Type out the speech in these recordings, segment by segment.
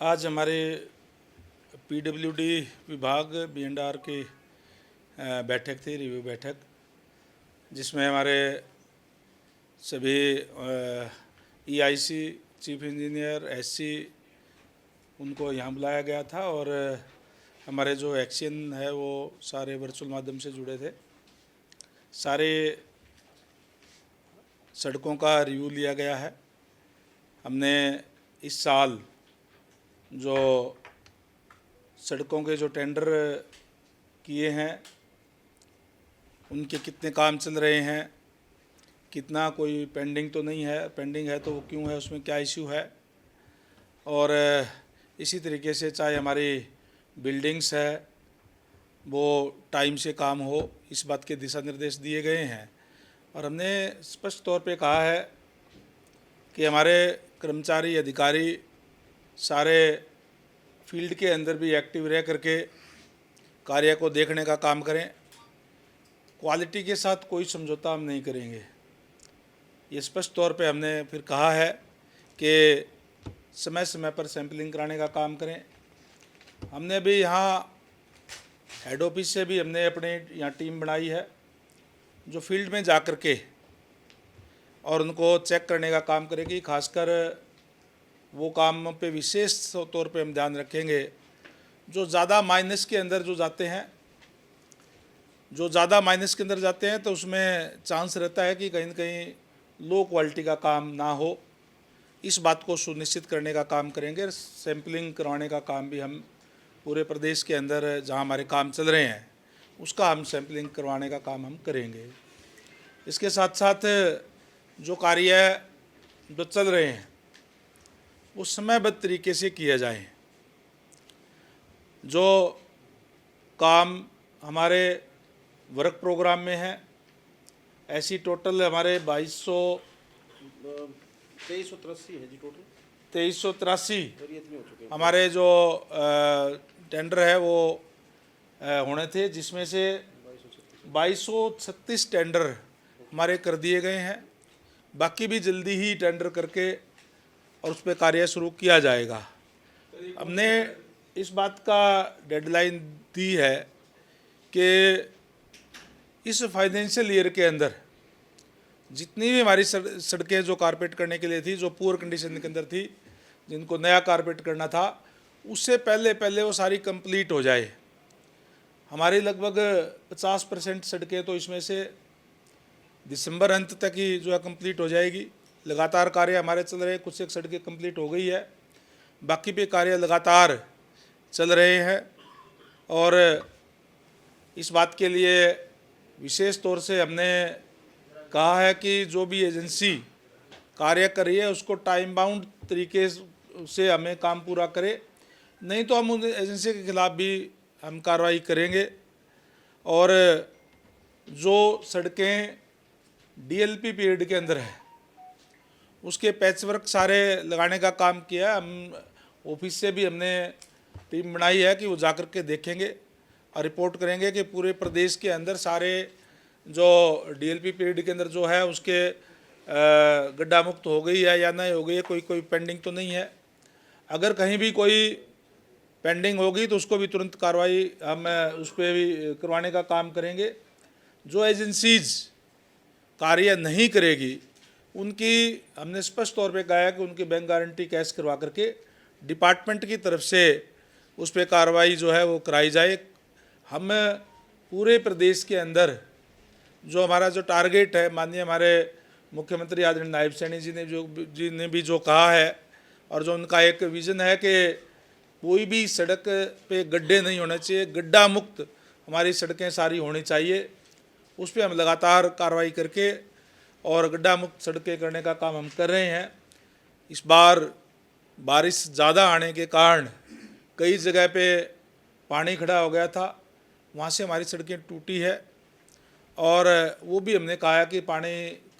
आज हमारे पीडब्ल्यूडी विभाग B&R की बैठक थी, रिव्यू बैठक, जिसमें हमारे सभी EIC, चीफ इंजीनियर, SC, उनको यहाँ बुलाया गया था और हमारे जो एक्शन है वो सारे वर्चुअल माध्यम से जुड़े थे। सारे सड़कों का रिव्यू लिया गया है। हमने इस साल जो सड़कों के जो टेंडर किए हैं उनके कितने काम चल रहे हैं, कितना कोई पेंडिंग तो नहीं है, पेंडिंग है तो वो क्यों है, उसमें क्या इश्यू है, और इसी तरीके से चाहे हमारी बिल्डिंग्स है वो टाइम से काम हो, इस बात के दिशा निर्देश दिए गए हैं। और हमने स्पष्ट तौर पे कहा है कि हमारे कर्मचारी अधिकारी सारे फील्ड के अंदर भी एक्टिव रह करके कार्य को देखने का काम करें। क्वालिटी के साथ कोई समझौता हम नहीं करेंगे, ये स्पष्ट तौर पे हमने फिर कहा है कि समय समय पर सैंपलिंग कराने का काम करें। हमने भी यहाँ हेड ऑफिस से भी हमने अपने यहाँ टीम बनाई है जो फील्ड में जा कर के और उनको चेक करने का काम करेगी। खासकर वो काम पे विशेष तौर पे हम ध्यान रखेंगे जो ज़्यादा माइनस के अंदर जो जाते हैं, तो उसमें चांस रहता है कि कहीं न कहीं लो क्वालिटी का काम ना हो। इस बात को सुनिश्चित करने का काम करेंगे। सैंपलिंग करवाने का काम भी हम पूरे प्रदेश के अंदर जहां हमारे काम चल रहे हैं उसका हम सैंपलिंग करवाने का काम हम करेंगे। इसके साथ साथ जो कार्य जो चल रहे हैं वो समयबद्ध तरीके से किया जाए। जो काम हमारे वर्क प्रोग्राम में है, ऐसी टोटल हमारे 2383 है जी टोटल। 2383 हमारे जो टेंडर है वो होने थे, जिसमें से 2236 टेंडर हमारे कर दिए गए हैं। बाकी भी जल्दी ही टेंडर करके और उस पर कार्य शुरू किया जाएगा। हमने इस बात का डेडलाइन दी है कि इस फाइनेंशियल ईयर के अंदर जितनी भी हमारी सड़कें जो कारपेट करने के लिए थी, जो पुअर कंडीशन के अंदर थी, जिनको नया कारपेट करना था, उससे पहले वो सारी कंप्लीट हो जाए। हमारी लगभग 50% सड़कें तो इसमें से दिसंबर अंत तक ही जो है कंप्लीट हो जाएगी। लगातार कार्य हमारे चल रहे हैं। कुछ एक सड़कें कंप्लीट हो गई है, बाकी पे कार्य लगातार चल रहे हैं। और इस बात के लिए विशेष तौर से हमने कहा है कि जो भी एजेंसी कार्य कर रही है उसको टाइम बाउंड तरीके से हमें काम पूरा करे, नहीं तो हम उन एजेंसी के खिलाफ भी हम कार्रवाई करेंगे। और जो सड़कें DLP पीरियड के अंदर है उसके पैचवर्क सारे लगाने का काम किया। हम ऑफिस से भी हमने टीम बनाई है कि वो जा कर के देखेंगे और रिपोर्ट करेंगे कि पूरे प्रदेश के अंदर सारे जो DLP पीरियड के अंदर जो है उसके गड्ढा मुक्त हो गई है या नहीं हो गई है, कोई पेंडिंग तो नहीं है। अगर कहीं भी कोई पेंडिंग होगी तो उसको भी तुरंत कार्रवाई हम उस पर भी करवाने का काम करेंगे। जो एजेंसीज कार्य नहीं करेगी उनकी हमने स्पष्ट तौर पे कहा है कि उनकी बैंक गारंटी कैश करवा करके डिपार्टमेंट की तरफ से उस पर कार्रवाई जो है वो कराई जाए। हम पूरे प्रदेश के अंदर जो हमारा जो टारगेट है, माननीय हमारे मुख्यमंत्री आदरणीय नायब सैनी जी ने भी जो कहा है और जो उनका एक विज़न है कि कोई भी सड़क पे गड्ढे नहीं होने चाहिए, गड्ढा मुक्त हमारी सड़कें सारी होनी चाहिए, उस पर हम लगातार कार्रवाई करके और गड्ढा मुक्त सड़कें करने का काम हम कर रहे हैं। इस बार बारिश ज़्यादा आने के कारण कई जगह पे पानी खड़ा हो गया था, वहाँ से हमारी सड़कें टूटी है और वो भी हमने कहा है कि पानी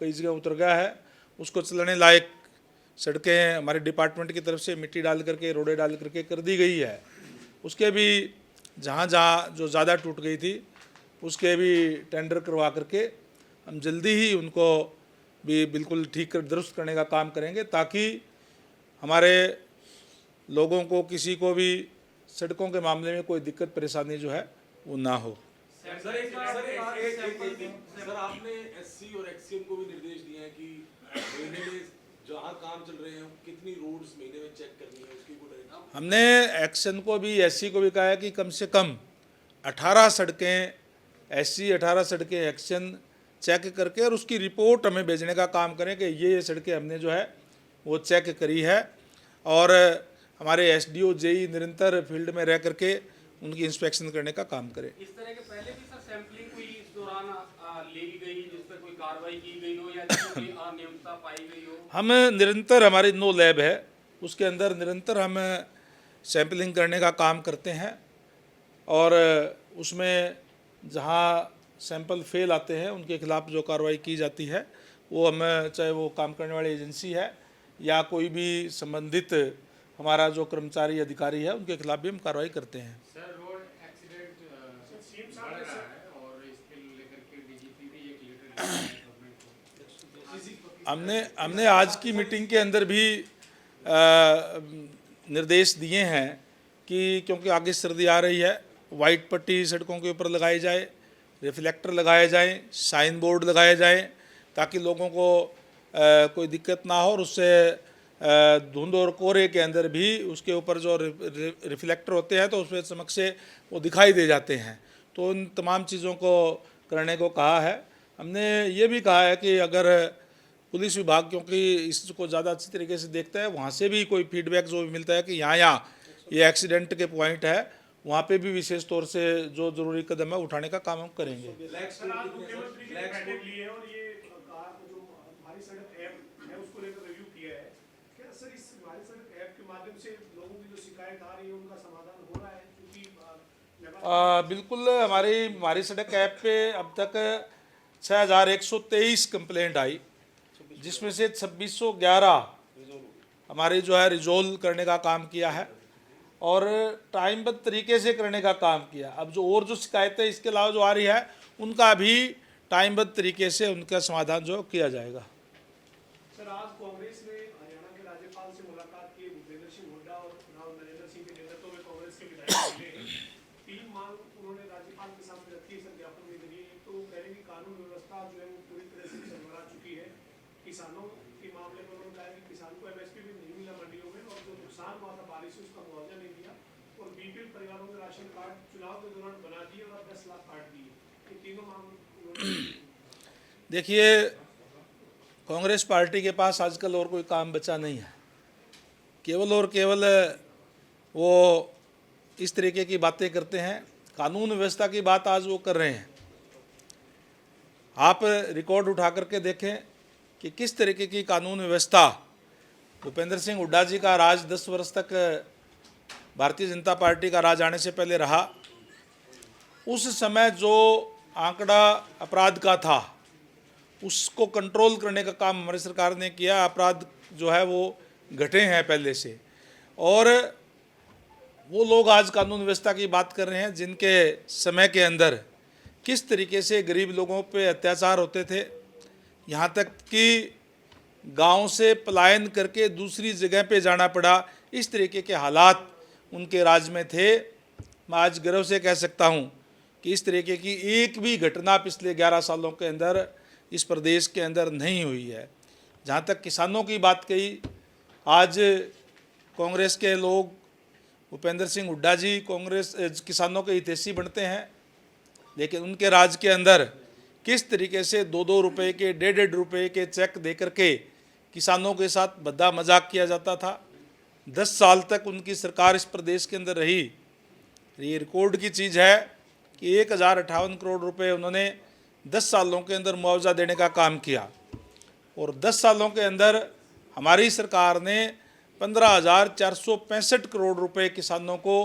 कई जगह उतर गया है, उसको चलने लायक सड़कें हमारे डिपार्टमेंट की तरफ से मिट्टी डाल करके, रोड़े डाल करके कर दी गई है। उसके भी जहाँ जहाँ जो ज़्यादा टूट गई थी उसके भी टेंडर करवा करके हम जल्दी ही उनको भी बिल्कुल ठीक कर दुरुस्त करने का काम करेंगे, ताकि हमारे लोगों को किसी को भी सड़कों के मामले में कोई दिक्कत परेशानी जो है वो ना हो। सर आपने एससी और एक्ससीएम को भी निर्देश दिए हैं कि महीने में जहाँ काम चल रहे हैं कितनी रोड्स महीने में चेक करनी है उसकी कोई डायरेक्शन। हमने एक्शन को भी एससी को भी कहा है कि कम से कम 18 सड़कें एससी 18 सड़कें एक्शन चेक करके और उसकी रिपोर्ट हमें भेजने का काम करें कि ये सड़कें हमने जो है वो चेक करी है। और हमारे एसडीओ जेई निरंतर फील्ड में रह करके उनकी इंस्पेक्शन करने का काम करें। इस तरह के पहले भी सर सैंपलिंग कोई इस दौरान ली गई जिस पर कोई कार्रवाई की गई हो या जिसमें कोई अनियमितता पाई गई हो? हम निरंतर, हमारी 9 लैब है उसके अंदर निरंतर हम सैंपलिंग करने का काम करते हैं और उसमें जहाँ सैंपल फेल आते हैं उनके खिलाफ जो कार्रवाई की जाती है वो हम, चाहे वो काम करने वाली एजेंसी है या कोई भी संबंधित हमारा जो कर्मचारी अधिकारी है उनके खिलाफ भी हम कार्रवाई करते हैं। सर रोड एक्सीडेंट बढ़ रहा है और इसके लेकर के डीजीपी भी एक लेटर लिखा है गवर्नमेंट को। हमने आज की मीटिंग के अंदर भी निर्देश दिए हैं कि क्योंकि आगे सर्दी आ रही है, वाइट पट्टी सड़कों के ऊपर लगाई जाए, रिफ्लेक्टर लगाए जाएं, साइन बोर्ड लगाए जाएं ताकि लोगों को कोई दिक्कत ना हो और उससे धुंध और कोहरे के अंदर भी उसके ऊपर जो रिफ्लेक्टर होते हैं तो उसमें चमक से वो दिखाई दे जाते हैं। तो इन तमाम चीज़ों को करने को कहा है। हमने ये भी कहा है कि अगर पुलिस विभाग क्योंकि इसको ज़्यादा अच्छी तरीके से देखता है, वहाँ से भी कोई फीडबैक जो मिलता है कि यहाँ ये एक्सीडेंट के पॉइंट है, वहाँ पे भी विशेष तौर से जो जरूरी कदम है उठाने का काम हम करेंगे। बिल्कुल, हमारी सड़क ऐप पे अब तक 6123 कंप्लेंट आई जिसमें से 2611 हमारी जो है रिजोल्व करने का काम किया है और टाइमबद्ध तरीके से करने का काम किया। अब जो शिकायतें इसके अलावा जो आ रही है उनका भी टाइमबद्ध तरीके से उनका समाधान जो किया जाएगा। सर आज कांग्रेस ने हरियाणा के राज्यपाल से मुलाकात की। भूपेंद्र सिंह हुड्डा और राव नरेंद्र सिंह के नेतृत्व में कांग्रेस के विधायक मिले। 3 मांग उन्होंने राज्यपाल के सामने रखी है ज्ञापन के जरिए। तो कह रहे हैं कि कानून व्यवस्था जो है वो पूरी तरह से चरमरा चुकी है। किसानों के मामले में उन्होंने कहा कि किसान को एमएसपी भी नहीं मिला मंडियों में और जो नुकसान हुआ था बारिश से उसका मुआवजा नहीं दिया और बीपीएल परिवारों के राशन कार्ड चुनाव के दौरान बना दिए और 10 लाख काट दिए। ये तीनों मांग देखिए, कांग्रेस पार्टी के पास आजकल और कोई काम बचा नहीं है। केवल और केवल वो इस तरीके की बातें करते हैं। कानून व्यवस्था की बात आज वो कर रहे हैं। आप रिकॉर्ड उठा करके देखें कि किस तरीके की कानून व्यवस्था भूपेंद्र सिंह हुड्डा जी का राज 10 वर्ष तक भारतीय जनता पार्टी का राज आने से पहले रहा। उस समय जो आंकड़ा अपराध का था उसको कंट्रोल करने का काम हमारी सरकार ने किया। अपराध जो है वो घटे हैं पहले से और वो लोग आज कानून व्यवस्था की बात कर रहे हैं जिनके समय के अंदर किस तरीके से गरीब लोगों पे अत्याचार होते थे, यहाँ तक कि गांव से पलायन करके दूसरी जगह पे जाना पड़ा। इस तरीके के हालात उनके राज में थे। मैं आज गर्व से कह सकता हूँ कि इस तरीके की एक भी घटना पिछले 11 सालों के अंदर इस प्रदेश के अंदर नहीं हुई है। जहाँ तक किसानों की बात कही, आज कांग्रेस के लोग भूपेंद्र सिंह हुड्डा जी कांग्रेस किसानों के हितैषी बनते हैं, लेकिन उनके राज के अंदर किस तरीके से 2-2 रुपये के 1.5 रुपये के चेक दे करके किसानों के साथ भद्दा मजाक किया जाता था। 10 साल तक उनकी सरकार इस प्रदेश के अंदर रही। ये रिकॉर्ड की चीज़ है कि 1058 करोड़ रुपए उन्होंने 10 सालों के अंदर मुआवजा देने का काम किया और 10 सालों के अंदर हमारी सरकार ने 15,465 करोड़ रुपए किसानों को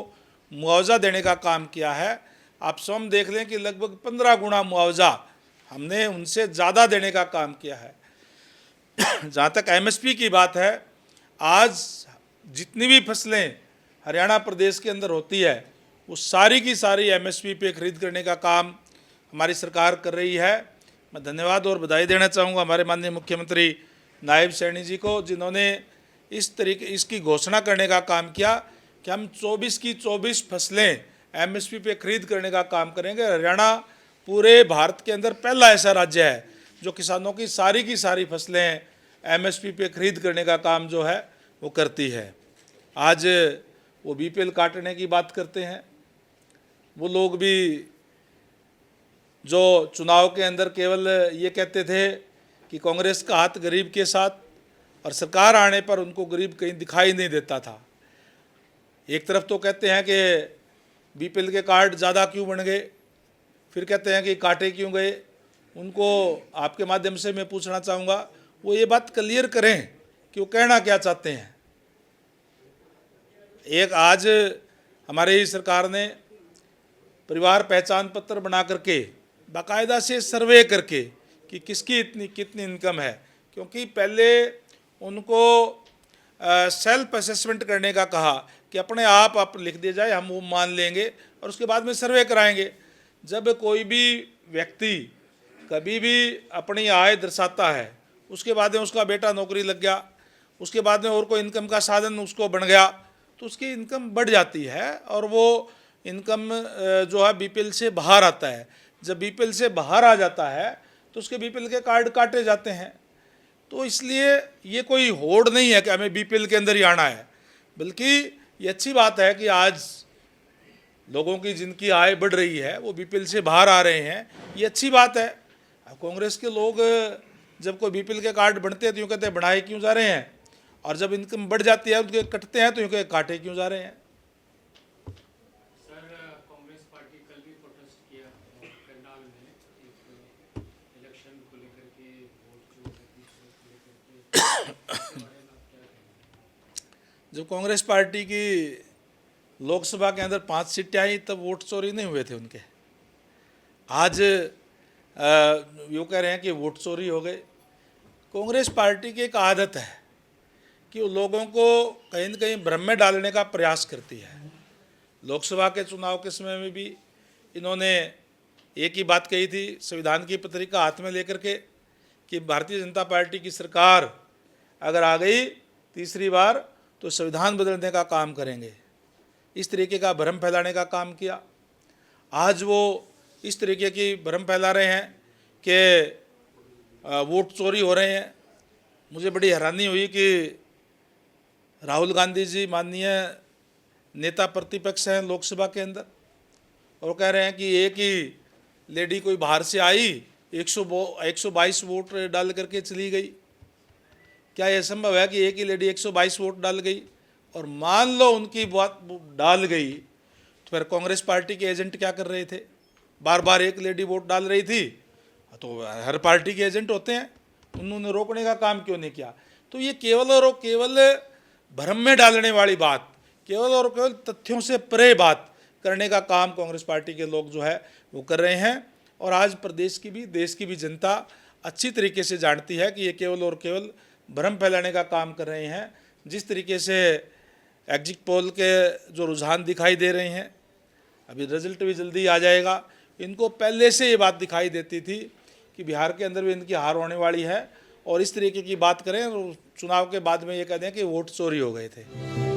मुआवजा देने का काम किया है। आप स्वयं देख लें कि लगभग 15 गुना मुआवजा हमने उनसे ज़्यादा देने का काम किया है। जहाँ तक एमएसपी की बात है, आज जितनी भी फसलें हरियाणा प्रदेश के अंदर होती है वो सारी की सारी एमएसपी पे खरीद करने का काम हमारी सरकार कर रही है। मैं धन्यवाद और बधाई देना चाहूँगा हमारे माननीय मुख्यमंत्री नायब सैनी जी को, जिन्होंने इस तरीके इसकी घोषणा करने का काम किया कि हम 24 की 24 फसलें एमएसपी पे खरीद करने का काम करेंगे। हरियाणा पूरे भारत के अंदर पहला ऐसा राज्य है जो किसानों की सारी फसलें एमएसपी पे खरीद करने का काम जो है वो करती है। आज वो बीपीएल काटने की बात करते हैं, वो लोग भी जो चुनाव के अंदर केवल ये कहते थे कि कांग्रेस का हाथ गरीब के साथ, और सरकार आने पर उनको गरीब कहीं दिखाई नहीं देता था। एक तरफ तो कहते हैं कि बीपीएल के कार्ड ज़्यादा क्यों बन गए, फिर कहते हैं कि काटे क्यों गए। उनको आपके माध्यम से मैं पूछना चाहूँगा, वो ये बात क्लियर करें कि वो कहना क्या चाहते हैं। एक आज हमारे ही सरकार ने परिवार पहचान पत्र बना करके बाकायदा से सर्वे करके कि किसकी कितनी इनकम है, क्योंकि पहले उनको सेल्फ असेसमेंट करने का कहा कि अपने आप लिख दिया जाए, हम वो मान लेंगे और उसके बाद में सर्वे कराएंगे। जब कोई भी व्यक्ति कभी भी अपनी आय दर्शाता है, उसके बाद में उसका बेटा नौकरी लग गया, उसके बाद में और कोई इनकम का साधन उसको बन गया, तो उसकी इनकम बढ़ जाती है और वो इनकम जो है बीपीएल से बाहर आता है। जब बीपीएल से बाहर आ जाता है तो उसके बीपीएल के कार्ड काटे जाते हैं। तो इसलिए ये कोई होड़ नहीं है कि हमें बीपीएल के अंदर ही आना है, बल्कि ये अच्छी बात है कि आज लोगों की जिनकी आय बढ़ रही है वो बीपीएल से बाहर आ रहे हैं, ये अच्छी बात है। अब कांग्रेस के लोग जब कोई बीपीएल के कार्ड बनते हैं तो यूँ कहते हैं बढ़ाए क्यों जा रहे हैं, और जब इनकम बढ़ जाती है उनके कटते हैं तो यूँ कहते काटे क्यों जा रहे हैं। सर, कांग्रेस पार्टी कल भी प्रोटेस्ट किया पंडाल में एक इलेक्शन को लेकर के, वोट चोरी को लेकर के, इसके बारे में आप क्या कहेंगे? जब कांग्रेस पार्टी की लोकसभा के अंदर 5 सीटें आई तब वोट चोरी नहीं हुए थे उनके। आज यूँ कह रहे हैं कि वोट चोरी हो गए। कांग्रेस पार्टी की एक आदत है कि वो लोगों को कहीं न कहीं भ्रम में डालने का प्रयास करती है। लोकसभा के चुनाव के समय में भी इन्होंने एक ही बात कही थी, संविधान की पत्रिका हाथ में लेकर के, कि भारतीय जनता पार्टी की सरकार अगर आ गई तीसरी बार तो संविधान बदलने का काम करेंगे। इस तरीके का भ्रम फैलाने का काम किया। आज वो इस तरीके की भ्रम फैला रहे हैं कि वोट चोरी हो रहे हैं। मुझे बड़ी हैरानी हुई कि राहुल गांधी जी माननीय नेता प्रतिपक्ष हैं लोकसभा के अंदर, और कह रहे हैं कि एक ही लेडी कोई बाहर से आई 122 वोट डाल करके चली गई। क्या यह संभव है कि एक ही लेडी 122 वोट डाल गई? और मान लो उनकी बात डाल गई तो फिर कांग्रेस पार्टी के एजेंट क्या कर रहे थे? बार बार एक लेडी वोट डाल रही थी, तो हर पार्टी के एजेंट होते हैं, उन्होंने रोकने का काम क्यों नहीं किया? तो ये केवल और केवल भ्रम में डालने वाली बात, केवल और केवल तथ्यों से परे बात करने का काम कांग्रेस पार्टी के लोग जो है वो कर रहे हैं। और आज प्रदेश की भी देश की भी जनता अच्छी तरीके से जानती है कि ये केवल और केवल भ्रम फैलाने का काम कर रहे हैं। जिस तरीके से एग्जिट पोल के जो रुझान दिखाई दे रहे हैं, अभी रिजल्ट भी जल्दी आ जाएगा, इनको पहले से ये बात दिखाई देती थी कि बिहार के अंदर भी इनकी हार होने वाली है, और इस तरीके की बात करें और चुनाव के बाद में ये कह दें कि वोट चोरी हो गए थे।